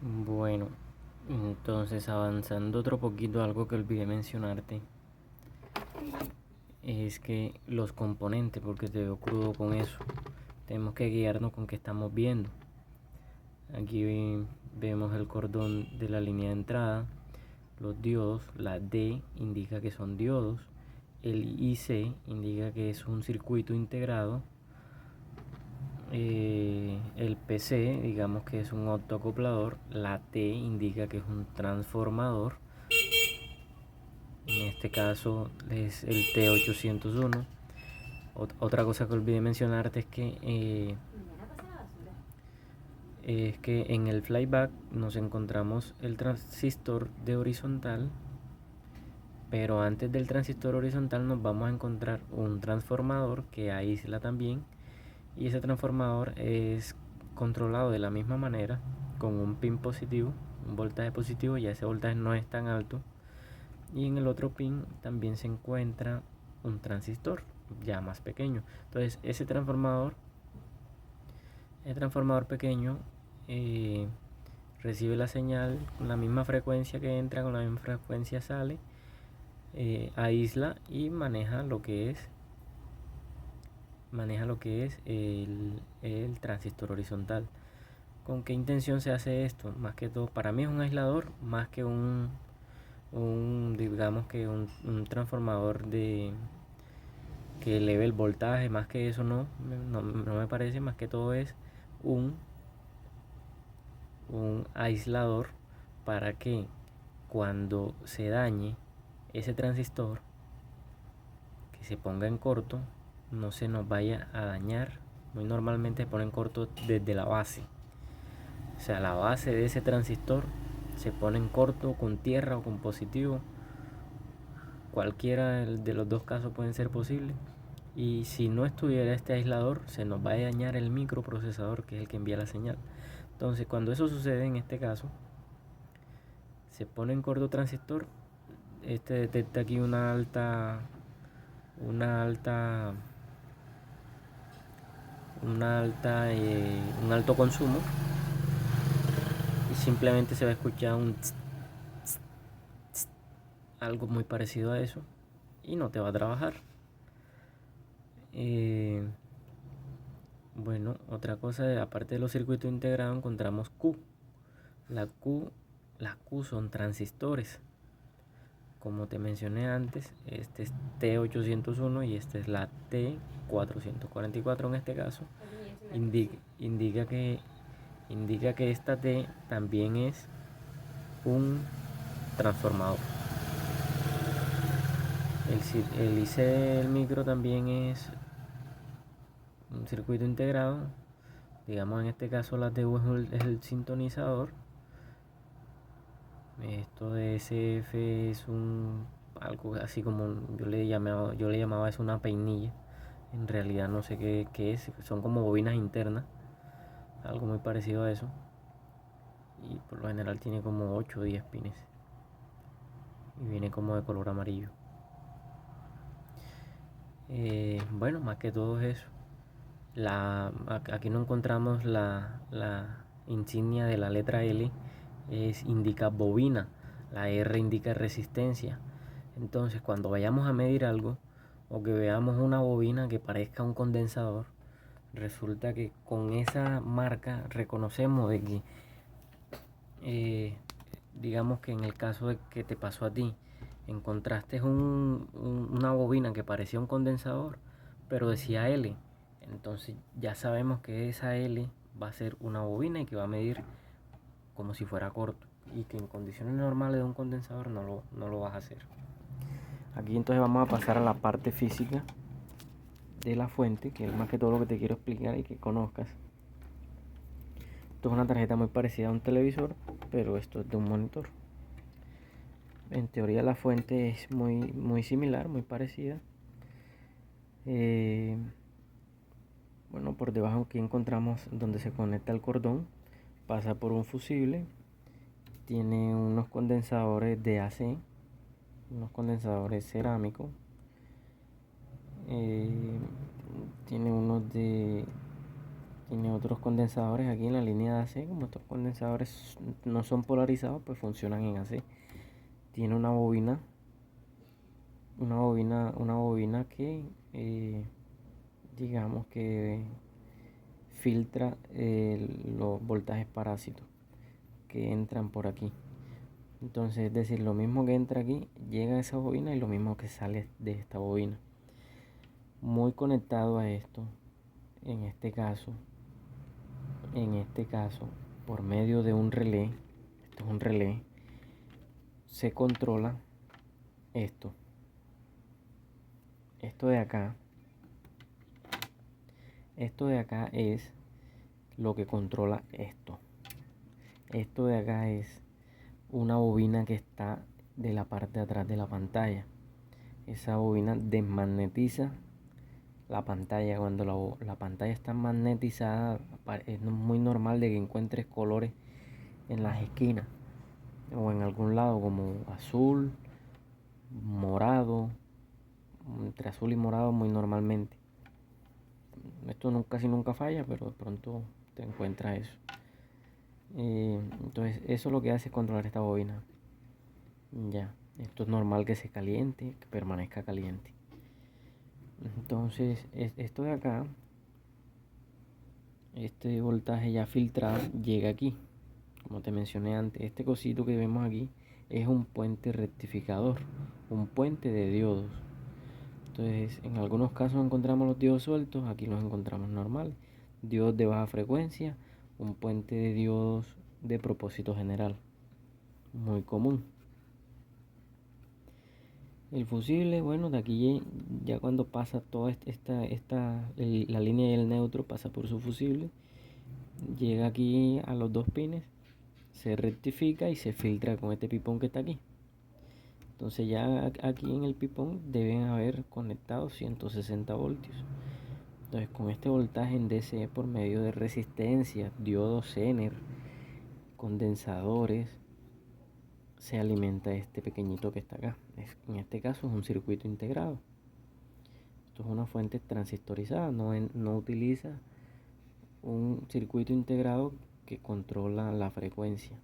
Bueno, entonces avanzando otro poquito, algo que olvidé mencionarte es que los componentes, porque te veo crudo con eso, tenemos que guiarnos con qué estamos viendo. Aquí vemos el cordón de la línea de entrada, los diodos, la D indica que son diodos, el IC indica que es un circuito integrado, el PC digamos que es un autoacoplador, la T indica que es un transformador, en este caso es el T801. Otra cosa que olvidé mencionarte es que en el flyback nos encontramos el transistor de horizontal, pero antes del transistor horizontal nos vamos a encontrar un transformador que aísla también, y ese transformador es controlado de la misma manera con un pin positivo, un voltaje positivo. Ya ese voltaje no es tan alto, y en el otro pin también se encuentra un transistor ya más pequeño. Entonces el transformador pequeño eh, recibe la señal con la misma frecuencia que entra, con la misma frecuencia sale, aísla y maneja lo que es el transistor horizontal. ¿Con qué intención se hace esto? Más que todo, para mí es un aislador más que digamos que un transformador que eleve el voltaje. Más que eso no me parece. Más que todo es un, un aislador para que cuando se dañe ese transistor, que se ponga en corto, no se nos vaya a dañar. Muy normalmente se pone en corto desde la base. O sea, la base de ese transistor se pone en corto con tierra o con positivo. Cualquiera de los dos casos pueden ser posibles. Y si no estuviera este aislador, se nos va a dañar el microprocesador, que es el que envía la señal. Entonces, cuando eso sucede, en este caso, se pone en corto transistor. Este detecta aquí una alta, un alto consumo, y simplemente se va a escuchar un tss, tss, tss, algo muy parecido a eso, y no te va a trabajar. Eh, bueno, otra cosa, aparte de los circuitos integrados, encontramos Q. La Q, las Q son transistores. Como te mencioné antes, este es T801 y esta es la T444 en este caso. Indica, indica, que, indica que esta T también es un transformador. El IC del micro también es un circuito integrado. Digamos, en este caso la TU es el sintonizador. Esto de SF es algo así como yo le llamaba es una peinilla. En realidad no sé qué es, son como bobinas internas, algo muy parecido a eso. Y por lo general tiene como 8 o 10 pines. Y viene como de color amarillo. Bueno, más que todo es eso. Aquí no encontramos la insignia de la letra L, indica bobina, la R indica resistencia. Entonces, cuando vayamos a medir algo o que veamos una bobina que parezca un condensador, resulta que con esa marca reconocemos de que, eh, digamos que en el caso de que te pasó a ti, encontraste una bobina que parecía un condensador, pero decía L. Entonces ya sabemos que esa L va a ser una bobina y que va a medir como si fuera corto, y que en condiciones normales de un condensador no lo vas a hacer. Aquí entonces vamos a pasar a la parte física de la fuente, que es más que todo lo que te quiero explicar y que conozcas. Esto es una tarjeta muy parecida a un televisor, pero esto es de un monitor. En teoría la fuente es muy similar, muy parecida. Bueno, por debajo aquí encontramos donde se conecta el cordón. Pasa por un fusible. Tiene unos condensadores de AC, unos condensadores cerámicos. Eh, tiene unos Tiene otros condensadores aquí en la línea de AC. Como estos condensadores no son polarizados, pues funcionan en AC. Tiene una bobina que digamos que filtra los voltajes parásitos que entran por aquí. Entonces, es decir, lo mismo que entra aquí llega a esa bobina y lo mismo que sale de esta bobina. Muy conectado a esto, en este caso, por medio de un relé, esto es un relé, se controla esto. Esto de acá es lo que controla esto. Esto de acá es una bobina que está de la parte de atrás de la pantalla. Esa bobina desmagnetiza la pantalla. Cuando la pantalla está magnetizada, es muy normal de que encuentres colores en las esquinas o en algún lado, como azul, morado, entre azul y morado muy normalmente. Esto casi nunca falla, pero de pronto te encuentras eso. Entonces eso lo que hace es controlar esta bobina. Ya, esto es normal que se caliente, que permanezca caliente. Entonces esto de acá, este voltaje ya filtrado llega aquí. Como te mencioné antes, este cosito que vemos aquí es un puente rectificador, un puente de diodos. Entonces, en algunos casos encontramos los diodos sueltos, aquí los encontramos normales. Diodos de baja frecuencia, un puente de diodos de propósito general, muy común. El fusible, bueno, de aquí ya cuando pasa toda la línea del neutro pasa por su fusible, llega aquí a los dos pines, se rectifica y se filtra con este pipón que está aquí. Entonces ya aquí en el pipón deben haber conectado 160 voltios. Entonces con este voltaje en DC por medio de resistencia, diodos Zener, condensadores, se alimenta este pequeñito que está acá. En este caso es un circuito integrado. Esto es una fuente transistorizada, no utiliza un circuito integrado que controla la frecuencia,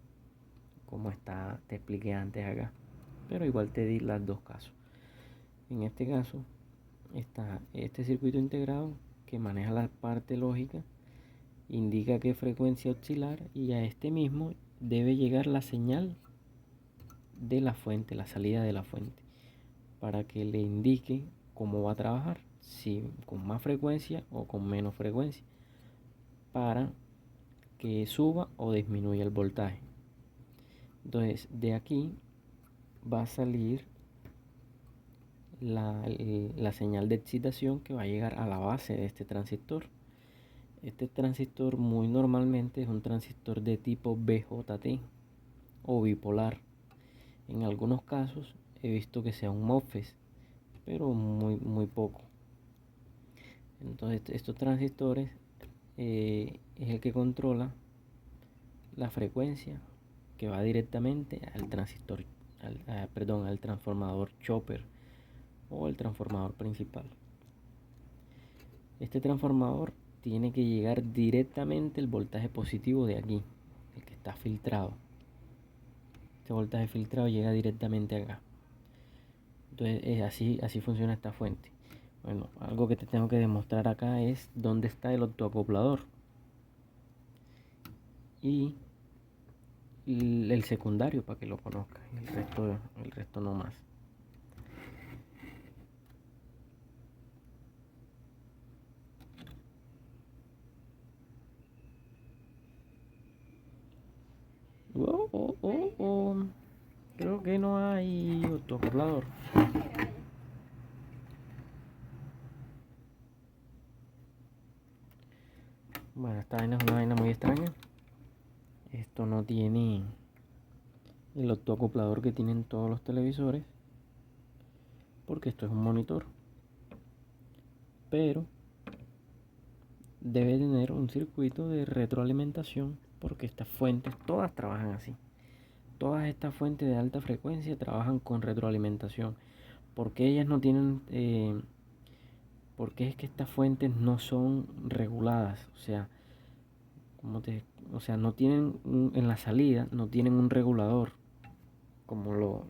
como te expliqué antes acá. Pero igual te di los dos casos. En este caso está este circuito integrado que maneja la parte lógica, indica qué frecuencia oscilar y a este mismo debe llegar la señal de la fuente, la salida de la fuente, para que le indique cómo va a trabajar, si con más frecuencia o con menos frecuencia, para que suba o disminuya el voltaje. Entonces de aquí va a salir la señal de excitación que va a llegar a la base de este transistor. Este transistor muy normalmente es un transistor de tipo BJT o bipolar. En algunos casos he visto que sea un MOSFET, pero muy poco. Entonces estos transistores es el que controla la frecuencia que va directamente al transistor, al transformador chopper o el transformador principal. Este transformador tiene que llegar directamente el voltaje positivo de aquí, el que está filtrado. Este voltaje filtrado llega directamente acá. Entonces así funciona esta fuente. Bueno, algo que te tengo que demostrar acá es dónde está el optoacoplador y el secundario para que lo conozcas. El resto no más. Creo que no hay optoacoplador. Bueno, esta vaina es una vaina muy extraña. Esto no tiene el optoacoplador que tienen todos los televisores, porque esto es un monitor. Pero debe tener un circuito de retroalimentación, porque estas fuentes todas trabajan así. Todas estas fuentes de alta frecuencia trabajan con retroalimentación. Porque ellas no tienen porque es que estas fuentes no son reguladas, o sea, o sea, no tienen en la salida no tienen un regulador como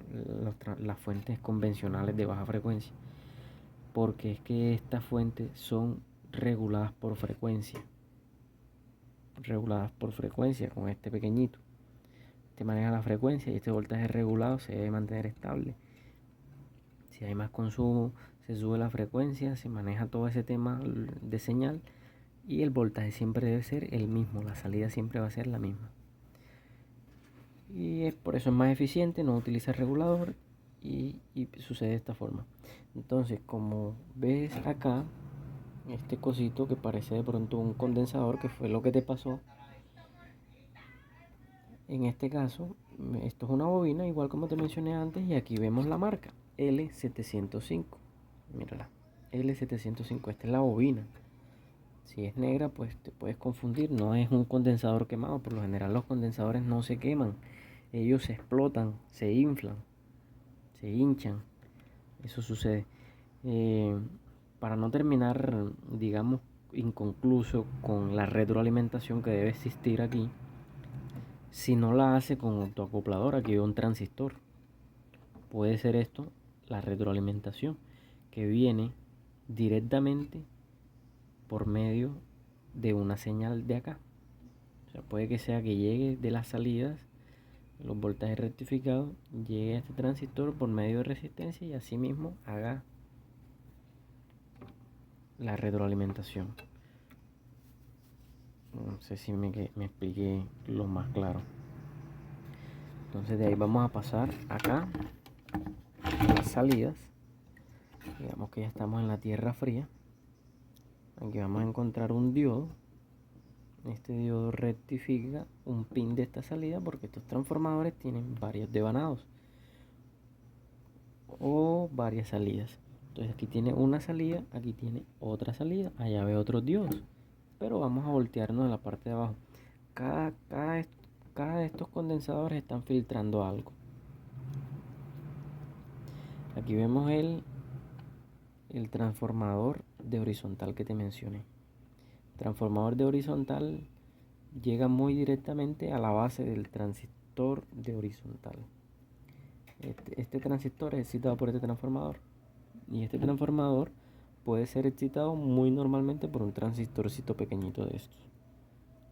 las fuentes convencionales de baja frecuencia, porque es que estas fuentes son reguladas por frecuencia con este pequeñito. Este maneja la frecuencia y este voltaje regulado se debe mantener estable. Si hay más consumo, se sube la frecuencia, se maneja todo ese tema de señal y el voltaje siempre debe ser el mismo, la salida siempre va a ser la misma. Y por eso es más eficiente, no utiliza regulador y sucede de esta forma. Entonces, como ves acá, este cosito que parece de pronto un condensador, que fue lo que te pasó, en este caso, esto es una bobina, igual como te mencioné antes, y aquí vemos la marca L705. Mírala, L705, esta es la bobina. Si es negra, pues te puedes confundir, no es un condensador quemado. Por lo general los condensadores no se queman, ellos se explotan, se inflan, se hinchan. Eso sucede. Eh, para no terminar, digamos, inconcluso con la retroalimentación que debe existir aquí, si no la hace con autoacoplador, aquí veo un transistor. Puede ser esto la retroalimentación que viene directamente por medio de una señal de acá. O sea, puede que sea que llegue de las salidas, los voltajes rectificados, llegue a este transistor por medio de resistencia y así mismo haga la retroalimentación. No sé si me expliqué lo más claro. Entonces de ahí vamos a pasar acá a las salidas. Digamos que ya estamos en la tierra fría. Aquí vamos a encontrar un diodo. Este diodo rectifica un pin de esta salida porque estos transformadores tienen varios devanados o varias salidas. Entonces aquí tiene una salida, aquí tiene otra salida, allá ve otros diodos. Pero vamos a voltearnos a la parte de abajo. Cada de estos condensadores están filtrando algo. Aquí vemos el transformador de horizontal que te mencioné. El transformador de horizontal llega muy directamente a la base del transistor de horizontal. Este transistor es excitado por este transformador. Y este transformador puede ser excitado muy normalmente por un transistorcito pequeñito de estos.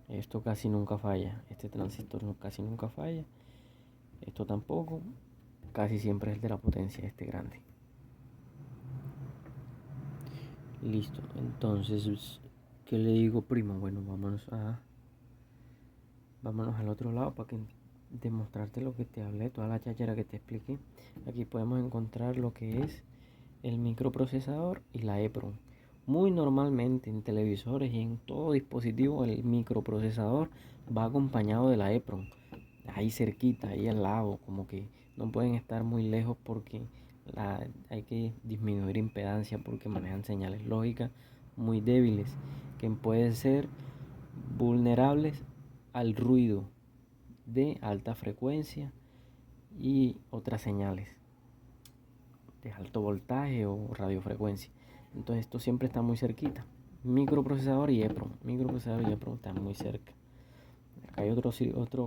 Esto casi nunca falla. Este transistor casi nunca falla. Esto tampoco. Casi siempre es el de la potencia este grande. Listo. Entonces, ¿qué le digo, primo? Bueno, vámonos al otro lado para que demostrarte lo que te hablé, toda la cháchara que te expliqué. Aquí podemos encontrar lo que es el microprocesador y la EEPROM. Muy normalmente en televisores y en todo dispositivo el microprocesador va acompañado de la EEPROM. Ahí cerquita, ahí al lado, como que no pueden estar muy lejos porque hay que disminuir impedancia porque manejan señales lógicas muy débiles que pueden ser vulnerables al ruido de alta frecuencia y otras señales de alto voltaje o radiofrecuencia. Entonces esto siempre está muy cerquita. Microprocesador y EEPROM están muy cerca. Acá hay otro,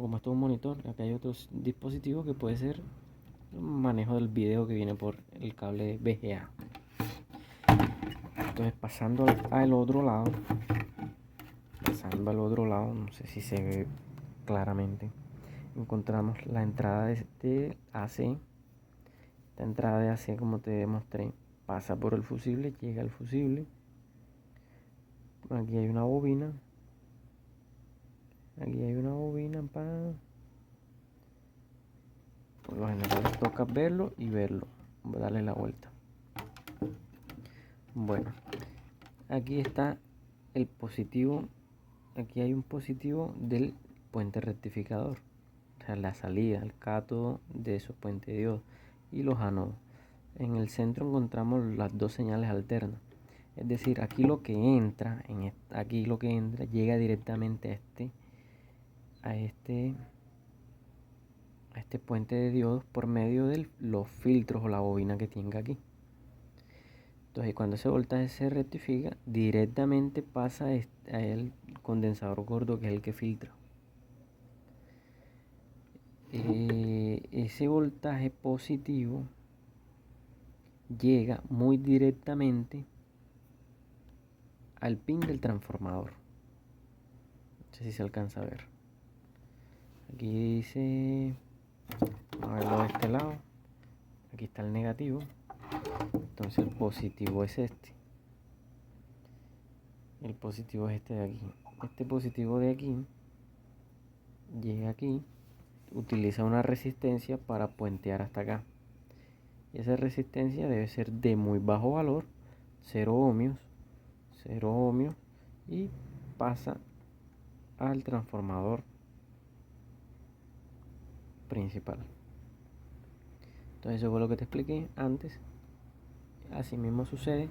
como esto es un monitor, acá hay otro dispositivo que puede ser un manejo del video que viene por el cable VGA. Entonces pasando al otro lado, no sé si se ve claramente, encontramos la entrada de este AC. Esta entrada de AC, como te demostré, pasa por el fusible, llega al fusible. Aquí hay una bobina. Por lo general toca verlo y verlo. Voy a darle la vuelta. Bueno, aquí está el positivo. Aquí hay un positivo del puente rectificador. O sea, la salida, el cátodo de esos puentes de diodo. Y los ánodos. En el centro encontramos las dos señales alternas. Es decir, aquí lo que entra, llega directamente a este puente de diodos por medio de los filtros o la bobina que tenga aquí. Entonces cuando ese voltaje se rectifica, directamente pasa a el condensador gordo, que es el que filtra. Ese voltaje positivo llega muy directamente al pin del transformador. No sé si se alcanza a ver. Aquí dice, vamos a verlo de este lado. Aquí está el negativo. Entonces el positivo es este. El positivo es este de aquí. Este positivo de aquí llega aquí, utiliza una resistencia para puentear hasta acá. Y esa resistencia debe ser de muy bajo valor, 0 ohmios, 0 ohmios, y pasa al transformador principal. Entonces eso fue lo que te expliqué antes. Así mismo sucede,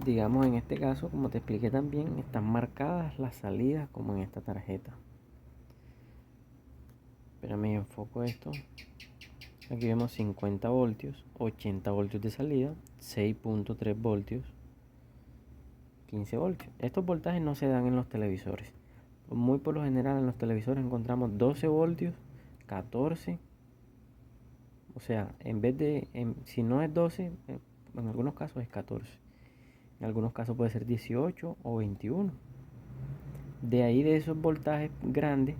digamos en este caso, como te expliqué también, están marcadas las salidas como en esta tarjeta. Espérame, enfoco esto. Aquí vemos 50 voltios, 80 voltios de salida, 6.3 voltios, 15 voltios. Estos voltajes no se dan en los televisores. Muy por lo general en los televisores encontramos 12 voltios, 14. O sea, en vez de, si no es 12, en algunos casos es 14. En algunos casos puede ser 18 o 21. De ahí, de esos voltajes grandes,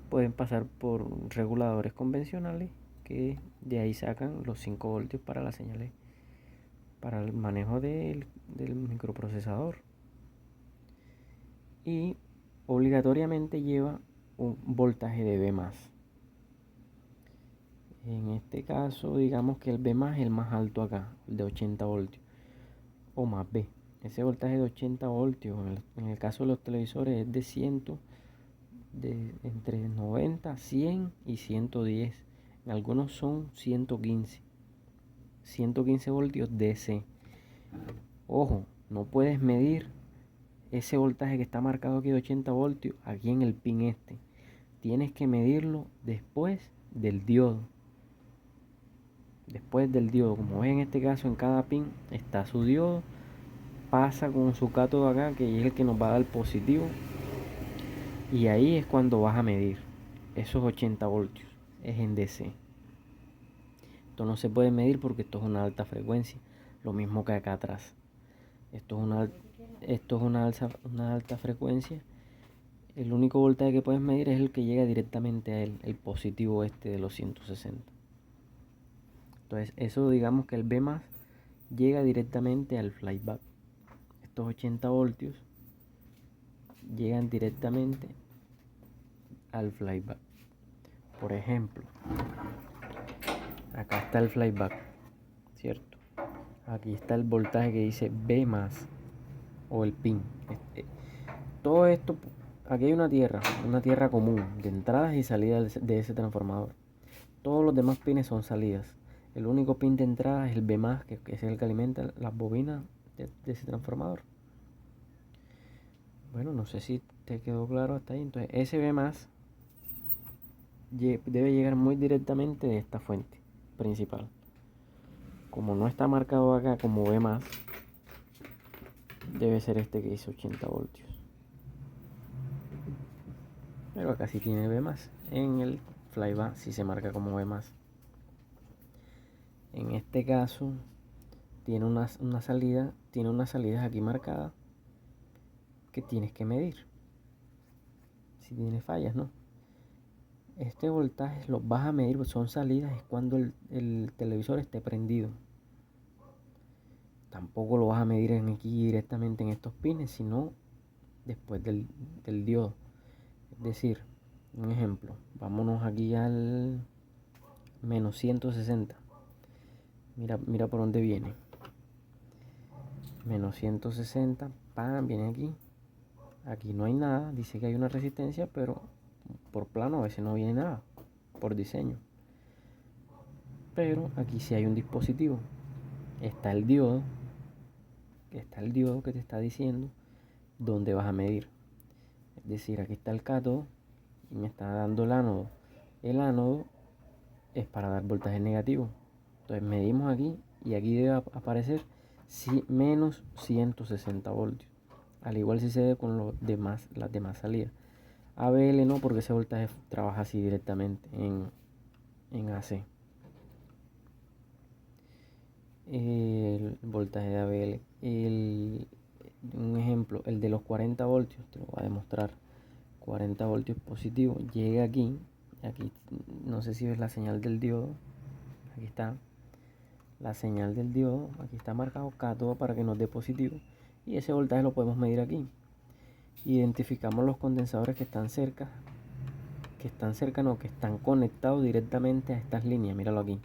pueden pasar por reguladores convencionales, que de ahí sacan los 5 voltios para las señales, para el manejo del microprocesador. Y obligatoriamente lleva un voltaje de B+. En este caso, digamos que el B+ es el más alto acá, el de 80 voltios, o más B. Ese voltaje de 80 voltios, en el caso de los televisores, es de 100, entre 90, 100 y 110. En algunos son 115 voltios DC. Ojo, no puedes medir ese voltaje que está marcado aquí de 80 voltios aquí en el pin este. Tienes que medirlo después del diodo. Después del diodo, como ves en este caso, en cada pin está su diodo. Pasa con su cátodo acá, que es el que nos va a dar positivo. Y ahí es cuando vas a medir esos 80 voltios. Es en DC. Esto no se puede medir porque esto es una alta frecuencia. Lo mismo que acá atrás. Esto es una alta frecuencia. El único voltaje que puedes medir es el que llega directamente a él, el positivo este de los 160. Entonces eso, digamos que el B+ llega directamente al flyback. Estos 80 voltios llegan directamente al flyback. Por ejemplo, acá está el flyback, ¿cierto? Aquí está el voltaje que dice B+, o el pin. Todo esto, aquí hay una tierra común de entradas y salidas de ese transformador. Todos los demás pines son salidas. El único pin de entrada es el B+, que es el que alimenta las bobinas de ese transformador. Bueno, no sé si te quedó claro hasta ahí. Entonces ese B+ debe llegar muy directamente de esta fuente principal. Como no está marcado acá como B+, debe ser este que dice 80 voltios. Pero acá sí tiene B+. En el flyback sí se marca como B+. En este caso tiene una salida, tiene unas salidas aquí marcadas que tienes que medir. Si tiene fallas, ¿no? Este voltaje los vas a medir, son salidas, es cuando el televisor esté prendido. Tampoco lo vas a medir aquí directamente en estos pines, sino después del diodo. Es decir, un ejemplo, vámonos aquí al menos 160. Mira por dónde viene. Menos 160, ¡pam! Viene aquí. Aquí no hay nada, dice que hay una resistencia, pero por plano a veces no viene nada, por diseño. Pero aquí sí hay un dispositivo. Está el diodo que te está diciendo dónde vas a medir. Es decir, aquí está el cátodo y me está dando el ánodo. El ánodo es para dar voltaje negativo. Entonces medimos aquí y aquí debe aparecer menos 160 voltios. Al igual sucede con las demás salidas. ABL no, porque ese voltaje trabaja así directamente en AC. El voltaje de ABL. Un ejemplo, el de los 40 voltios, te lo voy a demostrar. 40 voltios positivo, llega aquí no sé si ves la señal del diodo, aquí está la señal del diodo, aquí está marcado cátodo para que nos dé positivo, y ese voltaje lo podemos medir aquí. Identificamos los condensadores que están cerca, no, que están conectados directamente a estas líneas. Míralo aquí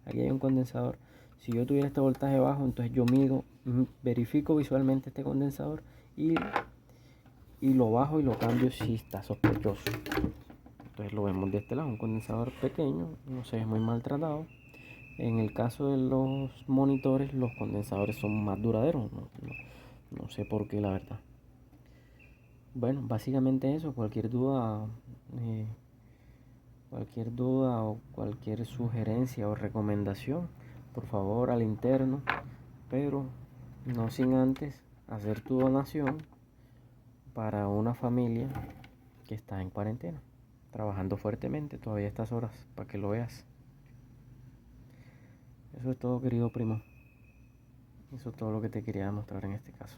hay un condensador. Si yo tuviera este voltaje bajo, entonces yo mido, verifico visualmente este condensador y lo bajo y lo cambio si está sospechoso. Entonces lo vemos de este lado, un condensador pequeño, no se ve muy maltratado. En el caso de los monitores, los condensadores son más duraderos, no sé por qué, la verdad. Bueno, básicamente eso. Cualquier duda o cualquier sugerencia o recomendación, por favor al interno, pero no sin antes hacer tu donación para una familia que está en cuarentena, trabajando fuertemente todavía a estas horas, para que lo veas. Eso es todo, querido primo. Eso es todo lo que te quería demostrar en este caso.